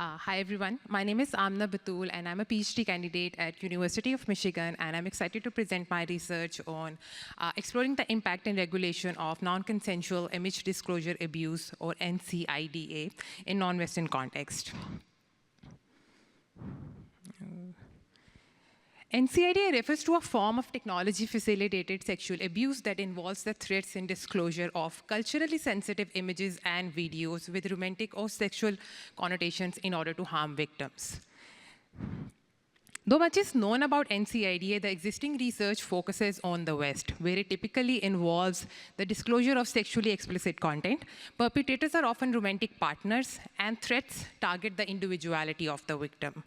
Hi, everyone. My name is Amna Batool, and I'm a PhD candidate at University of Michigan, and I'm excited to present my research on exploring the impact and regulation of non-consensual image disclosure abuse, or NCIDA, in non-Western context. NCIDA refers to a form of technology-facilitated sexual abuse that involves the threats and disclosure of culturally sensitive images and videos with romantic or sexual connotations in order to harm victims. Though much is known about NCIDA, the existing research focuses on the West, where it typically involves the disclosure of sexually explicit content. Perpetrators are often romantic partners, and threats target the individuality of the victim.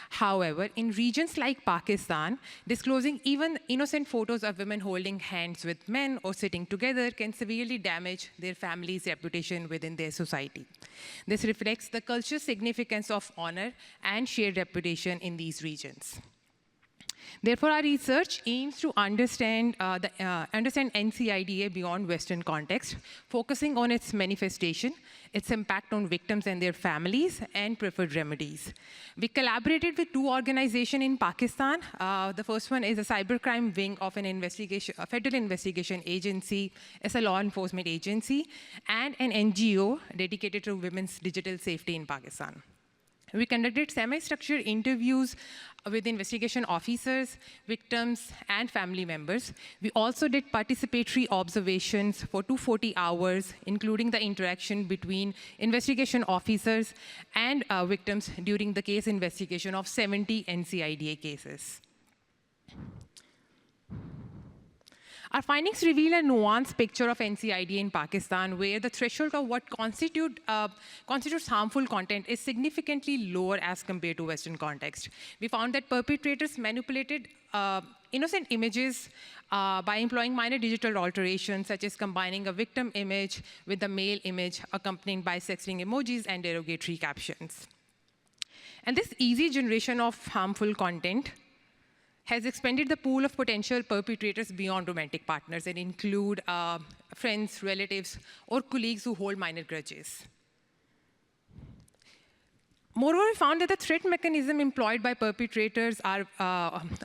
However, in regions like Pakistan, disclosing even innocent photos of women holding hands with men or sitting together can severely damage their family's reputation within their society. This reflects the cultural significance of honor and shared reputation in these regions. Therefore, our research aims to understand NCIDA beyond Western context, focusing on its manifestation, its impact on victims and their families, and preferred remedies. We collaborated with two organizations in Pakistan. The first one is a cybercrime wing of a federal investigation agency, it's a law enforcement agency, and an NGO dedicated to women's digital safety in Pakistan. We conducted semi-structured interviews with investigation officers, victims, and family members. We also did participatory observations for 240 hours, including the interaction between investigation officers and victims during the case investigation of 70 NCIDA cases. Our findings reveal a nuanced picture of NCIDA in Pakistan, where the threshold of what constitutes harmful content is significantly lower as compared to Western context. We found that perpetrators manipulated innocent images by employing minor digital alterations, such as combining a victim image with a male image accompanied by sexting emojis and derogatory captions. And this easy generation of harmful content has expanded the pool of potential perpetrators beyond romantic partners and include friends, relatives, or colleagues who hold minor grudges. Moreover, we found that the threat mechanism employed by perpetrators are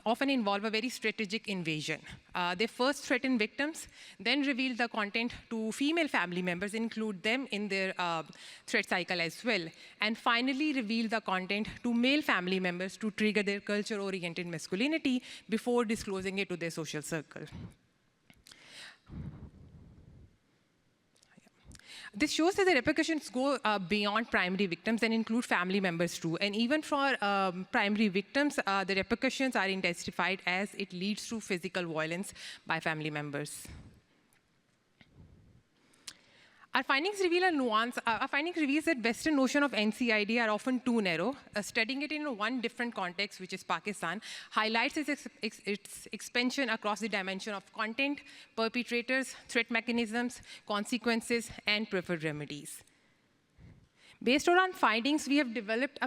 often involve a very strategic invasion. They first threaten victims, then reveal the content to female family members, include them in their threat cycle as well, and finally reveal the content to male family members to trigger their culture-oriented masculinity before disclosing it to their social circle. This shows that the repercussions go beyond primary victims and include family members too. And even for primary victims, the repercussions are intensified as it leads to physical violence by family members. Our findings reveal a nuance. Our findings reveals that Western notion of NCID are often too narrow. Studying it in one different context, which is Pakistan, highlights its expansion across the dimension of content, perpetrators, threat mechanisms, consequences, and preferred remedies. Based on our findings, we have developed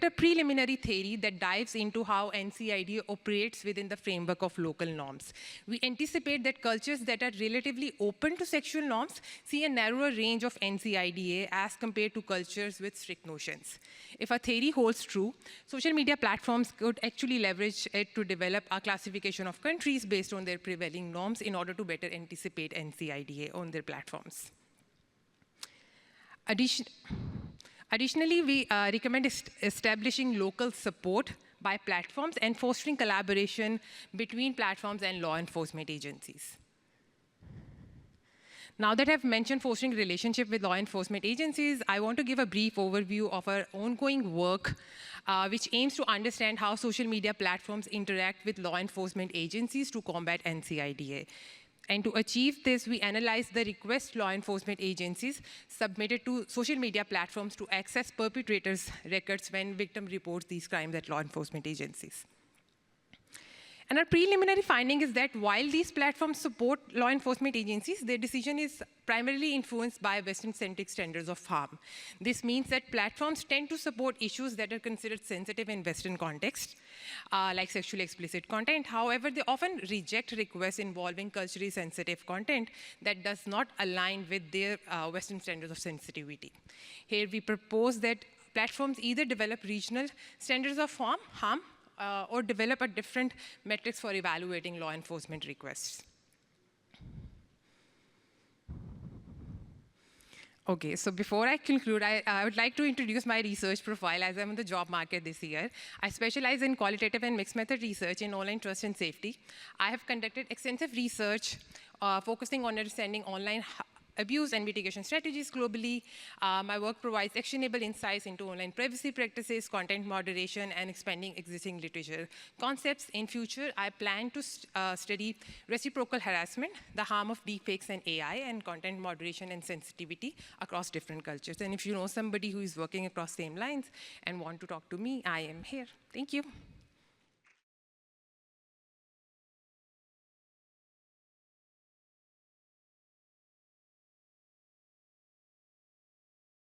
a preliminary theory that dives into how NCIDA operates within the framework of local norms. We anticipate that cultures that are relatively open to sexual norms see a narrower range of NCIDA as compared to cultures with strict notions. If our theory holds true, social media platforms could actually leverage it to develop a classification of countries based on their prevailing norms in order to better anticipate NCIDA on their platforms. Additionally, we recommend establishing local support by platforms and fostering collaboration between platforms and law enforcement agencies. Now that I've mentioned fostering relationship with law enforcement agencies, I want to give a brief overview of our ongoing work, which aims to understand how social media platforms interact with law enforcement agencies to combat NCIDA. And to achieve this, we analyzed the request law enforcement agencies submitted to social media platforms to access perpetrators' records when victim reports these crimes at law enforcement agencies. And our preliminary finding is that while these platforms support law enforcement agencies, their decision is primarily influenced by Western-centric standards of harm. This means that platforms tend to support issues that are considered sensitive in Western context, like sexually explicit content. However, they often reject requests involving culturally sensitive content that does not align with their Western standards of sensitivity. Here we propose that platforms either develop regional standards of harm or develop a different metrics for evaluating law enforcement requests. Okay, so before I conclude, I would like to introduce my research profile as I'm in the job market this year. I specialize in qualitative and mixed method research in online trust and safety. I have conducted extensive research focusing on understanding online abuse and mitigation strategies globally. My work provides actionable insights into online privacy practices, content moderation, and expanding existing literature concepts. In future, I plan to study reciprocal harassment, the harm of deepfakes and AI, and content moderation and sensitivity across different cultures. And if you know somebody who is working across same lines and want to talk to me, I am here. Thank you.